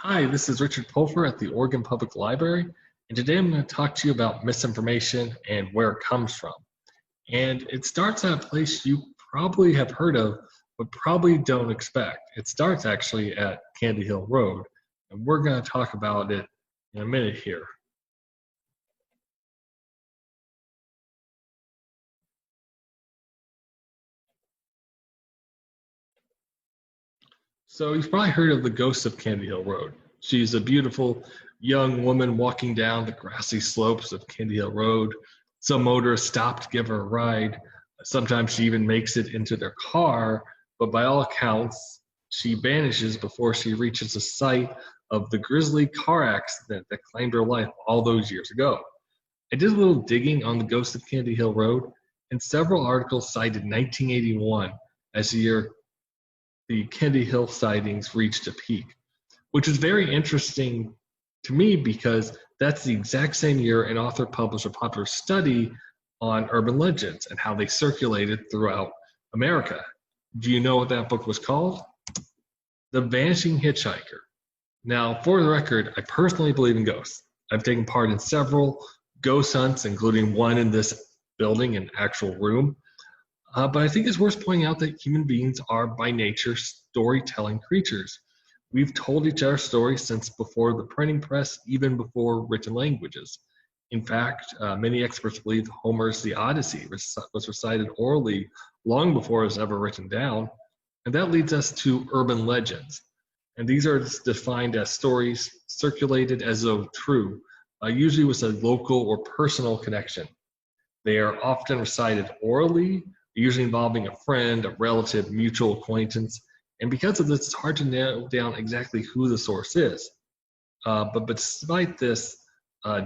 Hi, this is Richard Pulfer at the Oregon Public Library, and today I'm going to talk to you about misinformation and where it comes from. And it starts at a place you probably have heard of, but probably don't expect. It starts actually at Candy Hill Road, and we're going to talk about it in a minute here. So you've probably heard of the ghost of Candy Hill Road. She's a beautiful young woman walking down the grassy slopes of Candy Hill Road. Some motorists stop to give her a ride. Sometimes she even makes it into their car, but by all accounts, she vanishes before she reaches the site of the grisly car accident that claimed her life all those years ago. I did a little digging on the ghost of Candy Hill Road, and several articles cited 1981 as the year the Candy Hill sightings reached a peak, which is very interesting to me because that's the exact same year an author published a popular study on urban legends and how they circulated throughout America. Do you know what that book was called? The Vanishing Hitchhiker. Now, for the record, I personally believe in ghosts. I've taken part in several ghost hunts, including one in this building, an actual room. But I think it's worth pointing out that human beings are by nature storytelling creatures. We've told each other stories since before the printing press, even before written languages. In fact, many experts believe Homer's The Odyssey was recited orally long before it was ever written down. And that leads us to urban legends. And these are defined as stories circulated as though true, usually with a local or personal connection. They are often recited orally, usually involving a friend, a relative, mutual acquaintance. And because of this, it's hard to nail down exactly who the source is. But despite this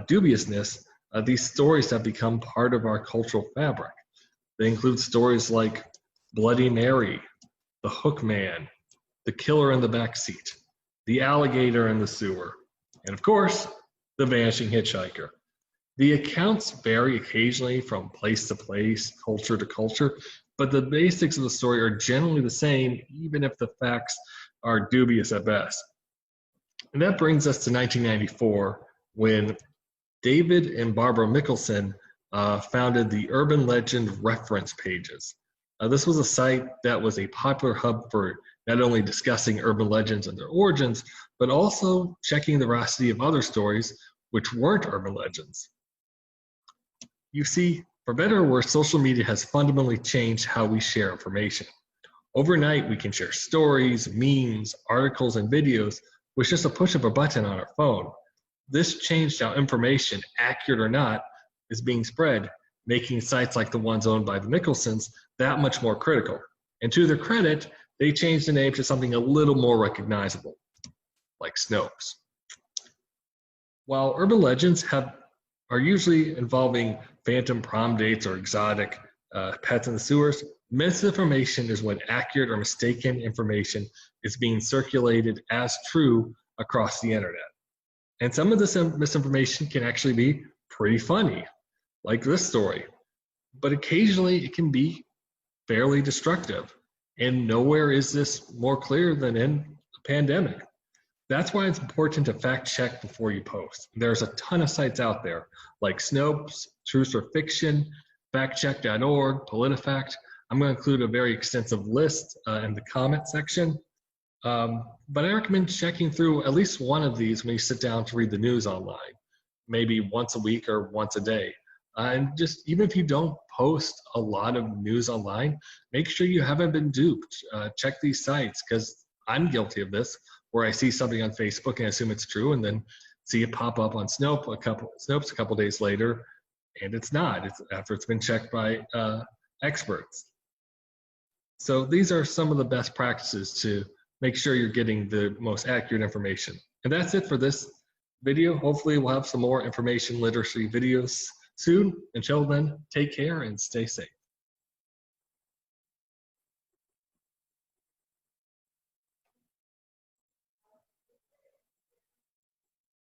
dubiousness, these stories have become part of our cultural fabric. They include stories like Bloody Mary, the Hook Man, the Killer in the Backseat, the Alligator in the Sewer, and of course, the Vanishing Hitchhiker. The accounts vary occasionally from place to place, culture to culture, but the basics of the story are generally the same, even if the facts are dubious at best. And that brings us to 1994, when David and Barbara Mickelson founded the Urban Legend Reference Pages. This was a site that was a popular hub for not only discussing urban legends and their origins, but also checking the veracity of other stories which weren't urban legends. You see, for better or worse, social media has fundamentally changed how we share information. Overnight, we can share stories, memes, articles, and videos with just a push of a button on our phone. This changed how information, accurate or not, is being spread, making sites like the ones owned by the Mickelsons that much more critical. And to their credit, they changed the name to something a little more recognizable, like Snopes. While urban legends are usually involving phantom prom dates or exotic pets in the sewers, misinformation is when accurate or mistaken information is being circulated as true across the internet. And some of this misinformation can actually be pretty funny, like this story. But occasionally it can be fairly destructive. And nowhere is this more clear than in a pandemic. That's why it's important to fact check before you post. There's a ton of sites out there like Snopes, Truth or Fiction, factcheck.org, PolitiFact. I'm going to include a very extensive list in the comment section. But I recommend checking through at least one of these when you sit down to read the news online, maybe once a week or once a day. And just even if you don't post a lot of news online, make sure you haven't been duped. Check these sites, because I'm guilty of this, where I see something on Facebook and I assume it's true, and then see it pop up on Snopes a couple days later, and it's not. It's after it's been checked by experts. So these are some of the best practices to make sure you're getting the most accurate information. And that's it for this video. Hopefully we'll have some more information literacy videos soon. Until then, take care and stay safe.